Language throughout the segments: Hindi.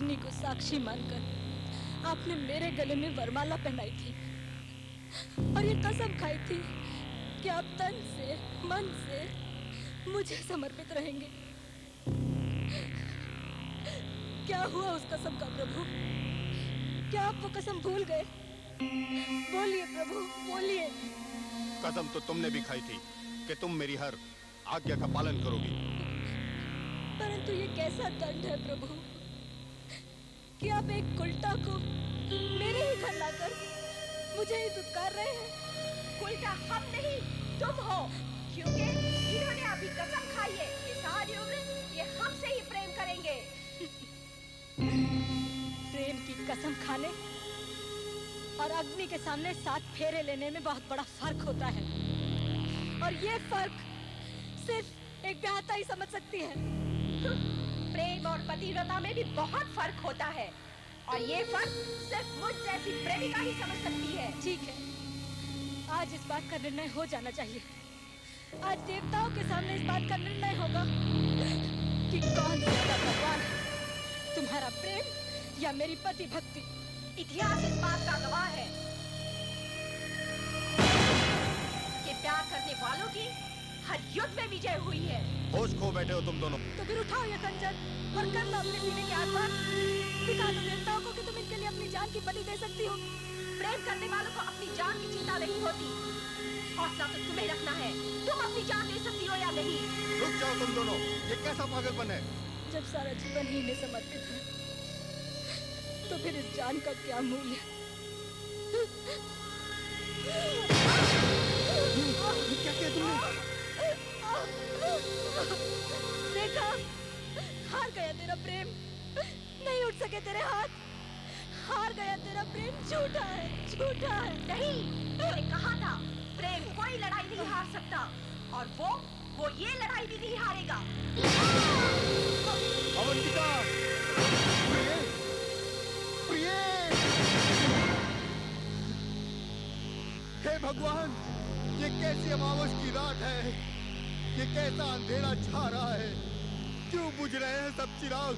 अग्नि को साक्षी मानकर आपने मेरे गले में वरमाला पहनाई थी और ये कसम खाई थी कि आप तन से मन से मुझे समर्पित रहेंगे। क्या हुआ उस कसम का प्रभु? क्या आप वो कसम भूल गए? बोलिए प्रभु, बोलिए। कसम तो तुमने भी खाई थी कि तुम मेरी हर आज्ञा का पालन करोगी। परंतु ये कैसा दंड है प्रभु कि आप एक कुलटा को मेरे ही घर लाकर मुझे ही दुत्कार रहे हैं। कुलटा हम नहीं, तुम हो, क्योंकि इन्होंने अभी कसम खाई है कि सारी उम्र ये हमसे ही प्रेम करेंगे। प्रेम की कसम खाने और अग्नि के सामने 7 फेरे लेने में बहुत बड़ा फर्क होता है, और ये फर्क सिर्फ एक ब्याहता ही समझ सकती है। प्रेम और पतिव्रता में भी बहुत फर्क होता है, और ये फर्क सिर्फ मुझ जैसी प्रेमिका ही समझ सकती है। ठीक है, आज इस बात का निर्णय हो जाना चाहिए। आज देवताओं के सामने इस बात का निर्णय होगा कि कौन ज्यादा भगवान है, तुम्हारा प्रेम या मेरी पति भक्ति। इतिहास इस बात का गवाह है कि प्यार करने वालों की हर युद्ध में विजय हुई है। होश खो बैठे हो तुम दोनों। तो फिर उठाओ ये खंजर और कर लो अपने सीने के आसपास। दिखा दो देवताओं को कि तुम इनके लिए अपनी जान की बलि दे सकती हो। प्रेम करने वालों को अपनी जान की चिंता नहीं होती। हौसला तो तुम्हें रखना है, तुम अपनी जान दे सकती हो या नहीं। रुक जाओ तुम दोनों, ये कैसा पागलपन है? जब सारा जीवन ही में समर्पित है तो फिर इस जान का क्या मूल्य? क्या किया तुमने? देखा, हार गया तेरा प्रेम, नहीं उठ सके तेरे हाथ। हार गया तेरा प्रेम, झूठा है, झूठा है। नहीं, मैंने कहा था प्रेम कोई लड़ाई नहीं हार सकता, और वो ये लड़ाई भी नहीं हारेगा। अवंतिका! प्रिय! प्रिय! हे भगवान, ये कैसी अमावस की रात है? ये कैसा अंधेरा छा रहा है? क्यों बुझ रहे हैं सब चिराग?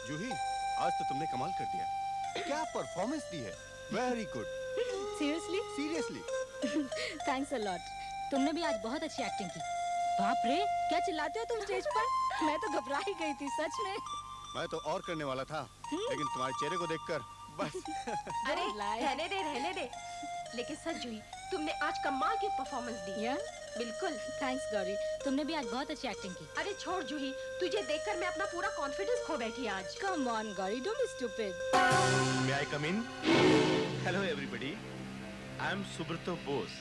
जूही, आज तो तुमने कमाल कर दिया। क्या परफॉर्मेंस दी है, very good. Seriously? Seriously. Thanks a lot. तुमने भी आज बहुत अच्छी एक्टिंग की। बाप रे, क्या चिल्लाते हो तुम स्टेज पर? मैं तो घबरा ही गई थी सच में। मैं तो और करने वाला था, लेकिन तुम्हारे चेहरे को देखकर बस। अरे रहने दे। लेकिन सच जूही, तुमने आज कमाल की परफॉर्मेंस दी। या? बिल्कुल। थैंक्स गौरी, तुमने भी आज बहुत अच्छी एक्टिंग की। अरे छोड़ जूही, तुझे देखकर मैं अपना पूरा कॉन्फिडेंस खो बैठी आज। Come on Gauri, don't be stupid. May I come in? Hello everybody. I am Subrata Bose,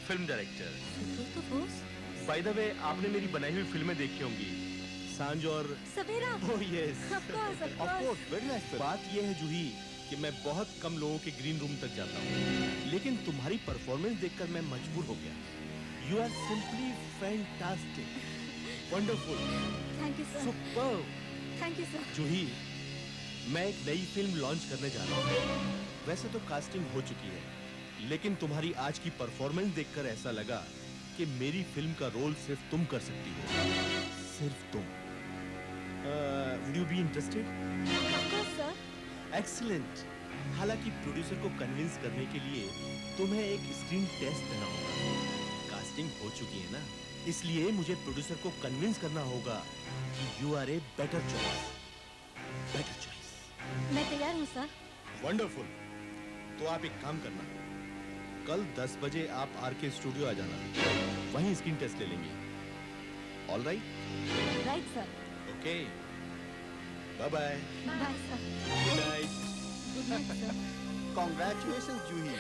film director. Subrata Bose? By the way, आपने मेरी बनाई हुई फिल्में देखी होंगी, सांझ और सवेरा? Oh yes. Of course, of Of course. course, very nice film. बात ये है जूही कि मैं बहुत कम लोगों के ग्रीन रूम तक जाता हूँ, लेकिन तुम्हारी परफॉर्मेंस देखकर मैं मजबूर हो गया। You are simply fantastic, wonderful, Thank you sir. superb. Thank you sir. जूही, मैं एक नई फिल्म लॉन्च करने जा रहा हूँ। वैसे तो कास्टिंग हो चुकी है, लेकिन तुम्हारी आज की परफॉर्मेंस देखकर ऐसा लगा कि मेरी फिल्म का रोल सिर्फ तुम कर सकती हो, सिर्फ तुम। Would you be interested? Of course sir. Excellent. हालांकि प्रोड्यूसर को कन्विंस करने के लिए तुम्हें एक स्क्रीन टेस्ट देना होगा। कास्टिंग हो चुकी है ना, इसलिए मुझे प्रोड्यूसर को कन्विंस करना होगा कि you are a better choice. Better choice. मैं तैयार हूँ सर। वंडरफुल। तो आप एक काम करना, कल 10 बजे आप आरके स्टूडियो आ जाना, वहीं स्क्रीन टेस्ट ले लेंगे। All right? Right sir. Okay, bye bye. Bye sir. Good night. Good night sir. Congratulations Juhi,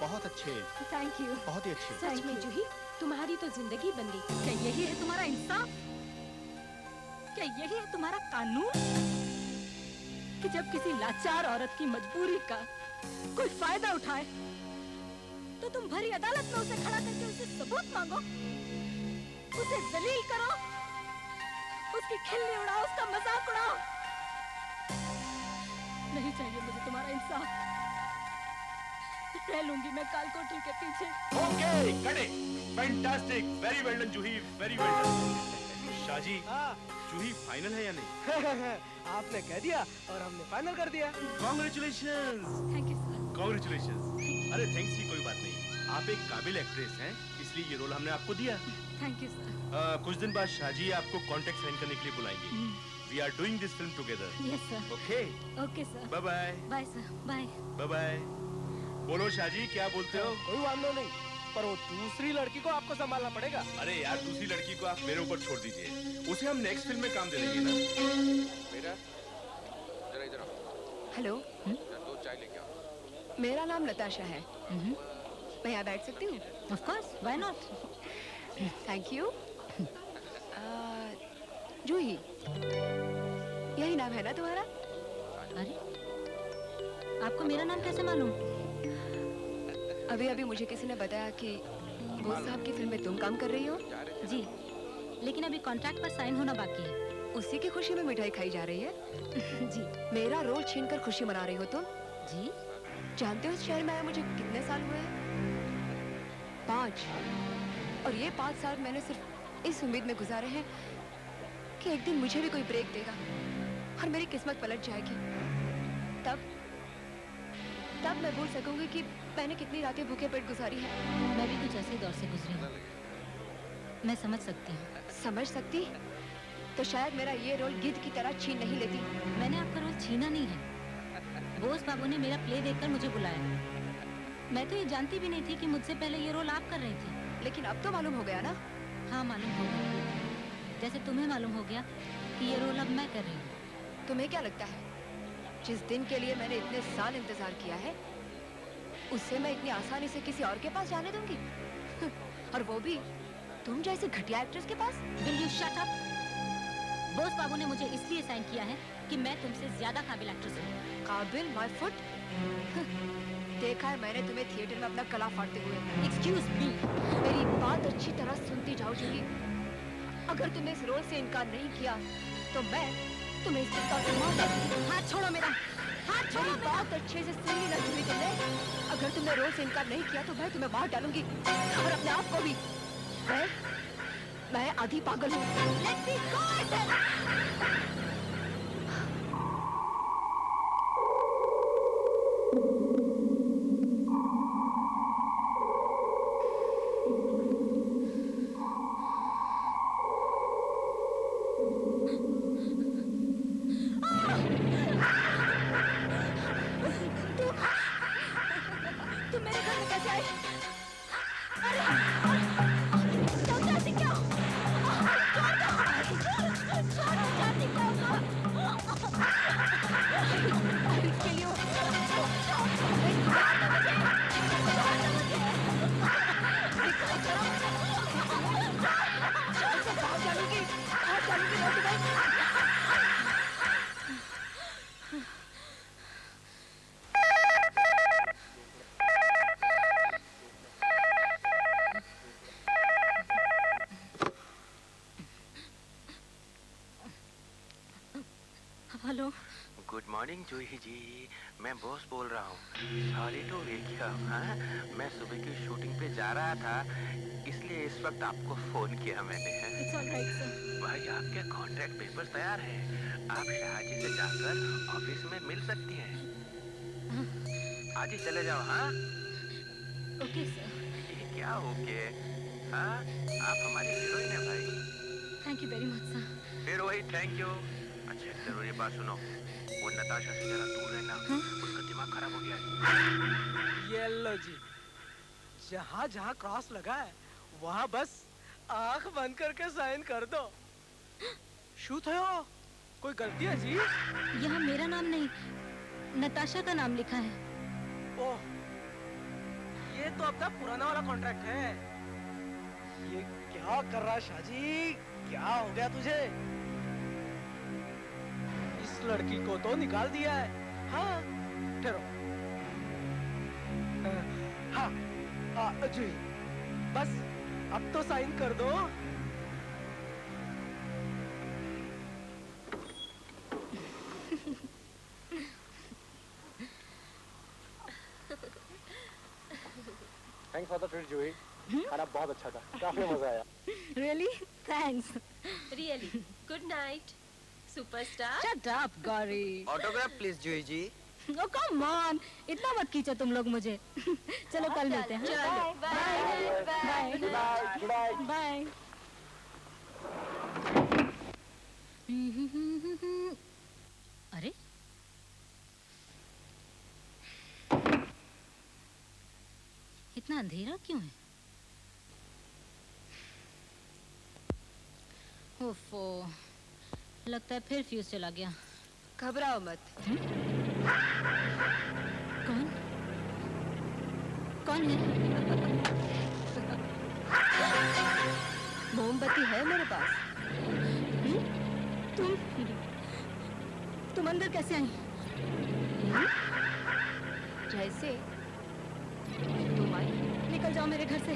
बहुत अच्छे, थैंक यू। बहुत ही अच्छे। सच में जूही, तुम्हारी तो जिंदगी बन गई। क्या यही है तुम्हारा इंसाफ? क्या यही है तुम्हारा कानून कि जब किसी लाचार औरत की मजबूरी का कोई फायदा उठाए तो तुम भरी अदालत में उसे खड़ा करके उससे सबूत मांगो? उसे जलील करो, उसकी खिल्ली उड़ाओ, उसका मजाक उड़ाओ। नहीं चाहिए मुझे तुम्हारा इंसाफ। रह लूंगी मैं काल कोठरी के पीछे। Okay, cut it. Fantastic, very well done Juhi, very well done. Shahji, Juhi final है या नहीं? आपने कह दिया और हमने फाइनल कर दिया। Congratulations. Thank you sir. Congratulations. अरे थैंक्स की कोई बात नहीं, आप एक काबिल एक्ट्रेस हैं, इसलिए ये रोल हमने आपको दिया। Thank you sir. कुछ दिन बाद शाहजी आपको कॉन्ट्रैक्ट साइन करने के लिए बुलाएंगे। We are doing this film together. Yes sir. Okay, okay sir. Bye bye. Bye sir, bye. Bye bye. बोलो शाहजी, क्या बोलते हो? कोई वांदो नहीं, पर वो दूसरी लड़की को आपको संभालना पड़ेगा। अरे यार, दूसरी लड़की को आप मेरे ऊपर छोड़ दीजिए, उसे हम नेक्स्ट फिल्म में काम दे देंगे ना। बेटा जरा इधर आओ। हेलो, जरा 2 चाय लेके आओ। मेरा नाम नताशा है। मैं यहाँ बैठ सकती हूँ? Of course, why not? Thank you. Juhi, यही नाम है ना तुम्हारा? अरे, आपको मेरा नाम कैसे मालूम? अभी अभी मुझे किसी ने बताया कि बोस साहब की फिल्म में तुम काम कर रही हो। जी, लेकिन अभी कॉन्ट्रैक्ट पर साइन होना बाकी है। उसी की खुशी में मिठाई खाई जा रही है। जी। मेरा रोल छीनकर खुशी मना रही हो तुम? जी? जानते हो इस शहर में आए मुझे कितने साल हुए हैं? 5। और ये 5 साल मैंने सिर्फ इस उम्मीद में गुजारे हैं कि एक दिन मुझे भी कोई ब्रेक देगा और मेरी किस्मत पलट जाएगी। तब मैं भूल सकूंगी कि मैंने कितनी रातें भूखे पेट गुजारी है। मैं भी कुछ ऐसे दौर से गुजरी हूँ, मैं समझ सकती हूँ। समझ सकती तो शायद मेरा ये रोल गिद्ध की तरह छीन नहीं लेती। मैंने आपका रोल छीना नहीं है। बोस बाबू ने मेरा प्ले देखकर मुझे बुलाया। मैं तो ये जानती भी नहीं थी कि मुझसे पहले ये रोल आप कर रही थी। लेकिन अब तो मालूम हो गया ना? हाँ, मालूम हो गया। जैसे तुम्हें मालूम हो गया कि ये रोल अब मैं कर रही हूँ। तुम्हें क्या लगता है जिस दिन के लिए मैंने इतने साल इंतजार किया है उससे मैं इतनी आसानी से किसी और के पास जाने दूंगी? और वो भी तुम जैसी घटिया एक्ट्रेस के पास? Will you shut up? Bose बाबू ने मुझे इसलिए साइन किया है कि मैं तुमसे ज्यादा काबिल एक्ट्रेस हूँ। काबिल? My foot? देखा है मैंने तुम्हें थिएटर में अपना गला फाड़ते हुए। Excuse me. मेरी बात अच्छी तरह सुनती जाओ जूही। अगर तुमने इस रोल से इनकार नहीं किया तो मैं तुम्हें इस पिस्तौल से मार दूंगी। हाथ छोड़ो मेरा, हाथ छोड़ो मेरी मेरा। बात अच्छे से सुन ली ना जूही तुमने? अगर तुमने रोल से इनकार नहीं किया तो मैं तुम्हें मार डालूंगी और अपने आप को भी। मैं आधी पागल हूँ। Let me go, I said. तुम मेरे घर में कैसे आए? अरे, तुम जाती क्या हो? छोड़ दो, जाती क्या हो? इसके लिए hello. Good morning Juhi ji, मैं बॉस बोल रहा हूँ। Sorry to wake you up. हाँ, मैं सुबह की शूटिंग पे जा रहा था, इसलिए इस वक्त आपको फोन किया मैंने। It's all right, sir. भाई आपके कॉन्ट्रैक्ट पेपर्स तैयार हैं, आप शाहजी से जाकर ऑफिस में मिल सकती हैं। आज ही चले जाओ। हाँ, ओके सर। ये क्या ओके? हाँ, आप हमारी हीरोइन है भाई। Thank you very much sir. फिर वही थैंक यू। अच्छा, एक जरूरी बात सुनो, वो नताशा से जरा दूर रहना, उसका दिमाग खराब हो गया है। ये लो जी, जहाँ जहाँ क्रॉस लगा है वहाँ बस आंख बंद करके साइन कर दो। शू थयो? कोई गलती है जी? यहाँ मेरा नाम नहीं, नताशा का नाम लिखा है। ओह, ये तो अपना पुराना वाला कॉन्ट्रैक्ट है। ये क्या कर रहा है शाहजी? क्या हो गया तुझे? इस लड़की को तो निकाल दिया है। हाँ, ठहरो। हाँ, जी, बस अब तो साइन कर दो। थैंक्स फॉर द ट्रीट जूही। खाना बहुत अच्छा था, काफी मजा आया। Really? Thanks. Really? Good night, superstar. Shut up, Gauri. Autograph please Juhi ji. Oh, come on. इतना मत खींचो तुम लोग मुझे। चलो कल मिलते हैं। चलो, Bye. Bye. Good night. Bye. अरे इतना अंधेरा क्यों है? ओफो, लगता है फिर फ्यूज चला गया। घबराओ मत। कौन? कौन है? मोमबत्ती है मेरे पास। तुम अंदर कैसे आई? जैसे तुम आई। निकल जाओ मेरे घर से,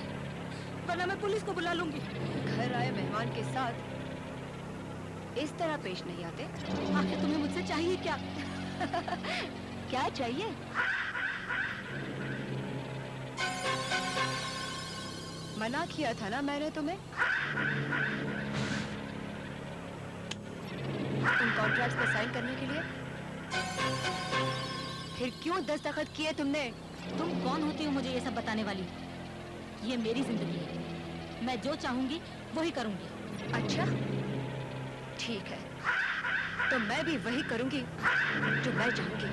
वरना मैं पुलिस को बुला लूंगी। घर आए मेहमान के साथ इस तरह पेश नहीं आते। आखिर तुम्हें मुझसे चाहिए क्या? क्या चाहिए? मना किया था ना मैंने तुम्हें उन कॉन्ट्रैक्ट्स पर साइन करने के लिए। फिर क्यों दस्तखत किए तुमने? तुम कौन होती हो मुझे ये सब बताने वाली? ये मेरी जिंदगी है, मैं जो चाहूंगी वही करूंगी। अच्छा ठीक है, तो मैं भी वही करूंगी जो मैं चाहूंगी।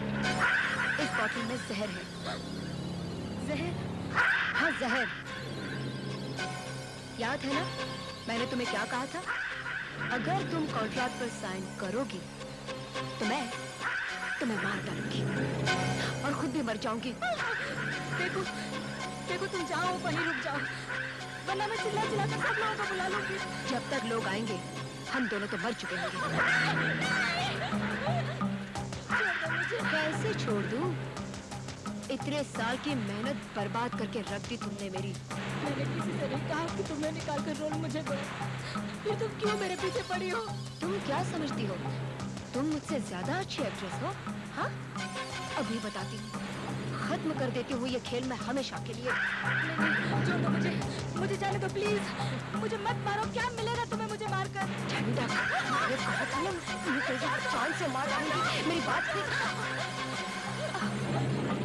इस बॉटल में जहर है। जहर? हाँ जहर। याद है ना मैंने तुम्हें क्या कहा था? अगर तुम कॉन्ट्रैक्ट पर साइन करोगी तो मैं तुम्हें मार डालूंगी और खुद भी मर जाऊंगी। देखो देखो, तुम जाओ वहीं रुक जाओ, वरना मैं चिल्ला चिल्ला कर सब लोगों को बुला लूंगी। जब तक लोग आएंगे हम दोनों तो मर चुके होंगे। छोड़ दो मुझे। कैसे छोड़ दूं? इतने साल की मेहनत बर्बाद करके रख दी तुमने मेरी। मैंने किसी से नहीं कहा कि तुम्हें निकाल कर रोल मुझे दो, फिर तुम क्यों मेरे पीछे पड़ी हो? तुम क्या समझती हो तुम मुझसे ज्यादा अच्छी एक्ट्रेस हो? हाँ अभी बताती हूँ। खत्म कर देती हूँ ये खेल मैं हमेशा के लिए। नहीं, छोड़ दो मुझे, मुझे जाने दो प्लीज। मुझे मत मारो, क्या मिलेगा तुम्हें मुझे मारकर? झंडा मैंने कहा था ना मैं तुझे जान से मार डालूंगी। मेरी बात सुन।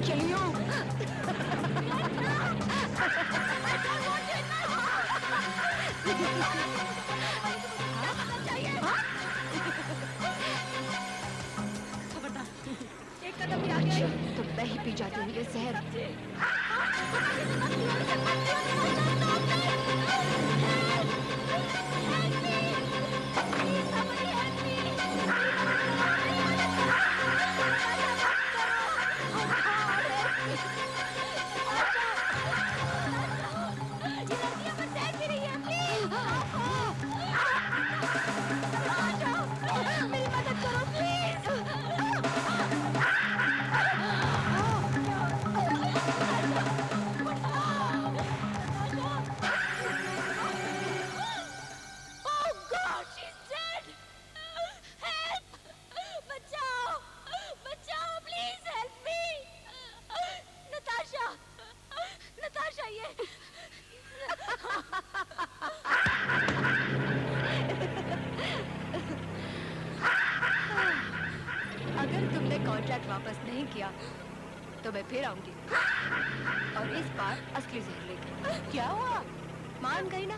चलियो खबरदार, एक कदम भी आगे आई तो मैं ही पी जाती हूँ ये जहर। मेरी मदद करो please. Oh God, she's dead! Help! बचाओ! बचाओ, please help me! Natasha! Natasha, ये अगर तुमने कॉन्ट्रैक्ट वापस नहीं किया तो मैं फिर आऊंगी और इस बार असली जहर लेकर। क्या हुआ? मान गई ना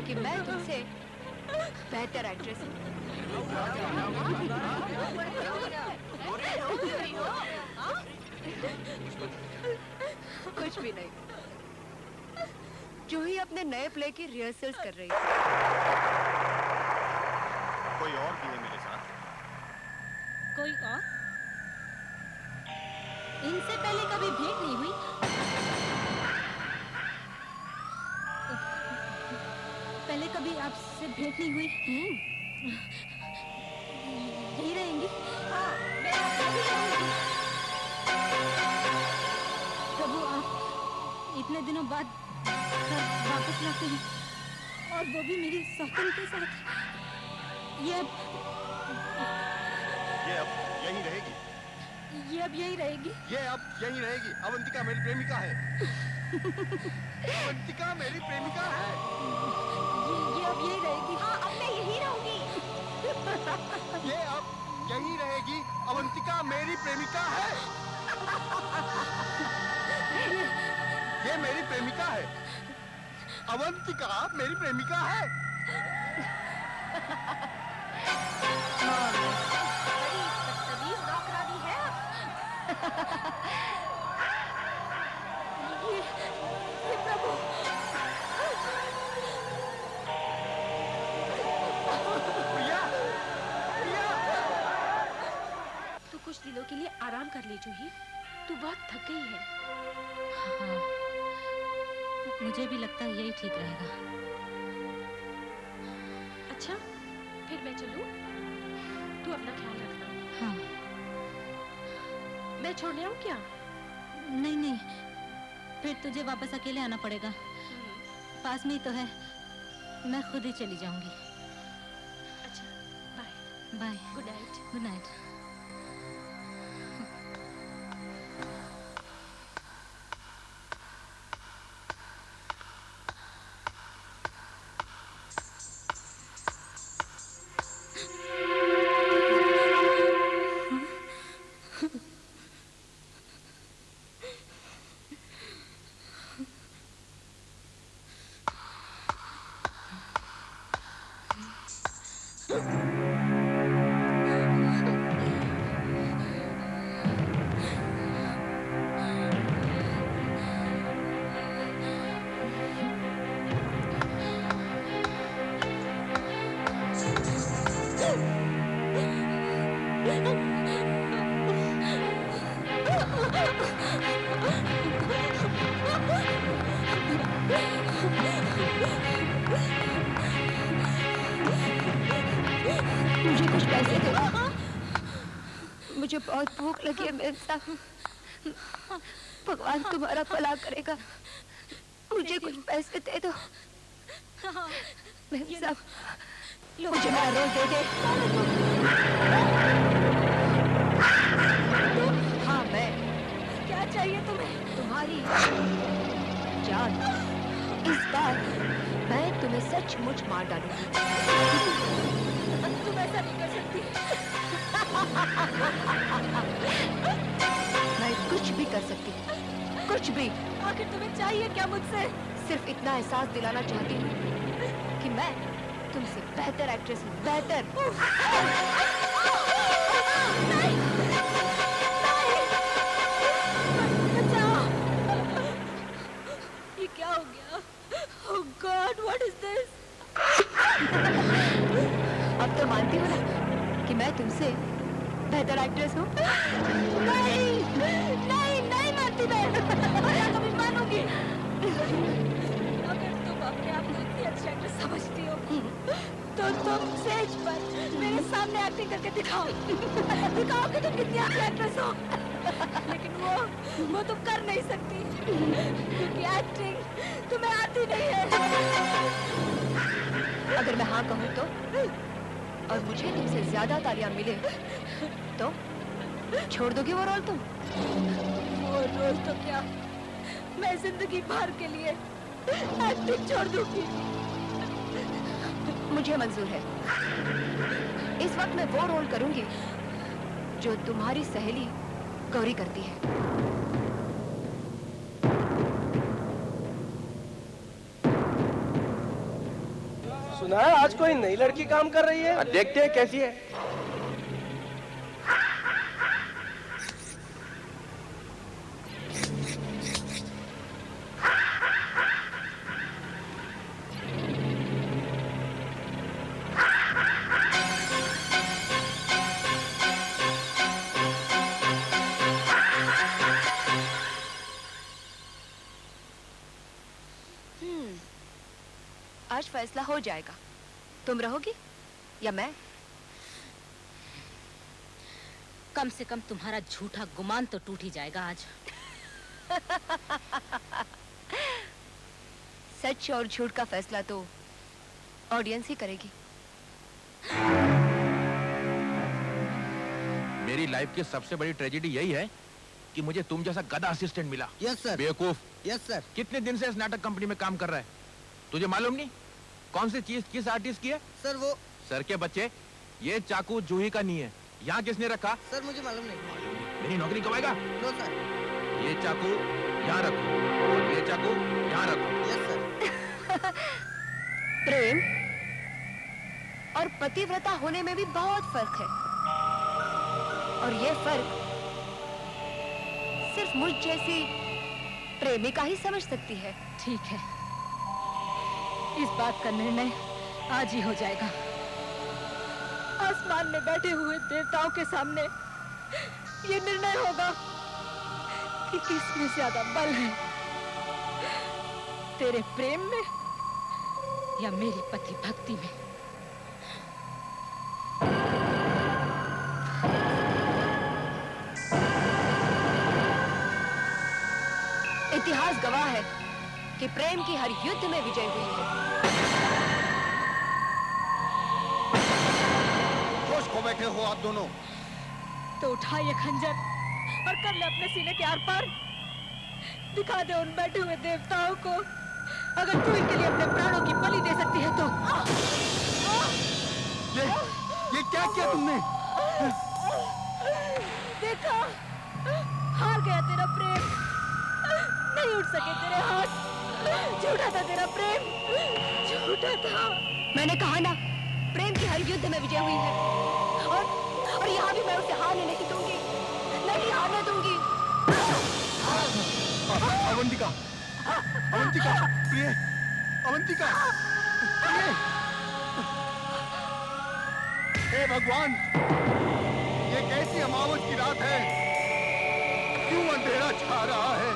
कि मैं तुमसे बेहतर एक्ट्रेस हूँ। कुछ भी नहीं, जूही अपने नए प्ले की रिहर्सल्स कर रही थी। कोई और भी है मेरे साथ? कोई और? इनसे पहले कभी भेंट नहीं हुई? पहले कभी आपसे भेंट नहीं हुई? यही रहेंगी? प्रभु, आप इतने दिनों बाद घर वापस लाते हैं, और वो भी मेरी सौतन के साथ। ये अब यही रहेगी। ये अब यही रहेगी। ये अब यही रहेगी। अवंतिका मेरी प्रेमिका है। अवंतिका मेरी प्रेमिका है। ये अब यही रहेगी। हाँ, अब मैं यही रहूंगी। ये अब यही रहेगी। अवंतिका मेरी प्रेमिका है। ये मेरी प्रेमिका है। अवंतिका मेरी प्रेमिका है। बड़ी बदतमीज नौकरानी है ये प्रभु, प्रिया, प्रिया। तू कुछ दिनों के लिए आराम कर ले जूही, तू बहुत थक गई है। हाँ, मुझे भी लगता है यही ठीक रहेगा। अच्छा, फिर मैं चलूं? तू अपना ख्याल रखना। हाँ। मैं छोड़ने आऊं क्या? नहीं नहीं, फिर तुझे वापस अकेले आना पड़ेगा। पास में ही तो है, मैं खुद ही चली जाऊंगी। अच्छा, bye. Bye. Good night. Good night. मुझे कुछ पैसे दे दो। मुझे बहुत भूख लगी है मेम साहब। भगवान तुम्हारा भला करेगा। मुझे कुछ पैसे दे दो मेम साहब। मुझे मेरा रोज दे दे। हाँ, मैं। क्या चाहिए तुम्हें? तुम्हारी जान। इस बार मैं तुम्हें सचमुच मार डालूंगी। तुम ऐसा नहीं कर सकती। मैं कुछ भी कर सकती हूँ, कुछ भी। आखिर तुम्हें चाहिए क्या मुझसे? सिर्फ इतना एहसास दिलाना चाहती हूँ कि मैं तुमसे बेहतर एक्ट्रेस हूँ, बेहतर। नहीं, बचाओ। ये क्या हो गया? Oh God, what is this? अब तो मानती हो ना कि मैं तुमसे बेहतर एक्ट्रेस हूँ? नहीं, नहीं, नहीं मानती मैं। और या कभी मानूंगी। अगर तुम अपने आप को इतनी अच्छी एक्ट्रेस समझती हो, तो तुम स्टेज पर मेरे सामने एक्टिंग करके दिखाओ। दिखाओ कि तुम कितनी अच्छी एक्ट्रेस हो। लेकिन वो तुम कर नहीं सकती, क्योंकि एक्टिंग तुम्हें आती नहीं है। अगर मैं हाँ कहूँ तो? और मुझे तुमसे ज्यादा तालियां मिले तो छोड़ दोगी वो रोल तुम? वो रोल तो क्या, मैं जिंदगी भर के लिए एक्टिंग छोड़ दूंगी। मुझे मंजूर है। इस वक्त मैं वो रोल करूंगी जो तुम्हारी सहेली गौरी करती है। सुना है आज कोई नई लड़की काम कर रही है? देखते हैं कैसी है। आज फैसला हो जाएगा। तुम रहोगी या मैं? कम से कम तुम्हारा झूठा गुमान तो टूट ही जाएगा आज। सच और झूठ का फैसला तो ऑडियंस ही करेगी। मेरी लाइफ की सबसे बड़ी ट्रेजेडी यही है कि मुझे तुम जैसा गधा असिस्टेंट मिला। Yes sir. बेवकूफ। Yes sir. कितने दिन से इस नाटक कंपनी में काम कर रहा है, तुझे मालूम नहीं कौन सी चीज किस आर्टिस्ट की है? सर वो सर के बच्चे, ये चाकू जूही का नहीं है। यहाँ किसने रखा? सर मुझे मालूम नहीं। मेरी नौकरी कमाएगा? No sir. ये चाकू यहाँ रखो और ये चाकू यहाँ रखो। Yes sir. प्रेम और पतिव्रता होने में भी बहुत फर्क है, और ये फर्क सिर्फ मुझ जैसी प्रेमिका ही समझ सकती है। ठीक है, इस बात का निर्णय आज ही हो जाएगा। आसमान में बैठे हुए देवताओं के सामने ये निर्णय होगा कि किसमें ज्यादा बल है, तेरे प्रेम में या मेरी पति भक्ति में। इतिहास गवाह है कि प्रेम की हर युद्ध में विजय हुई है। जोश खो बैठे हो आप दोनों। तो उठा ये खंजर और कर ले अपने सीने के आर पार। दिखा दे उन बैठे हुए देवताओं को, अगर तू इनके लिए अपने प्राणों की बलि दे सकती है तो। ये क्या किया तुमने? देखा, हार गया तेरा प्रेम, नहीं उठ सके तेरे हाथ। झूठा था तेरा प्रेम, झूठा था। मैंने कहा ना, प्रेम की हर युद्ध में विजय हुई है, और यहाँ भी मैं उसे हारने नहीं दूंगी, नहीं हारने दूंगी। अवंतिका, अवंतिका, प्रिय, अवंतिका, प्रिय। हे भगवान, ये कैसी अमावस की रात है? क्यों अंधेरा छा रहा है?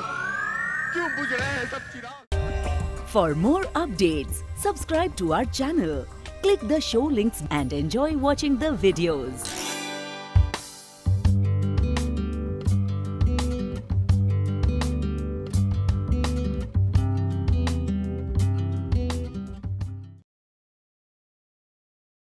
क्यों बुझ रहे हैं सब चिराग? For more updates, subscribe to our channel, click the show links and enjoy watching the videos.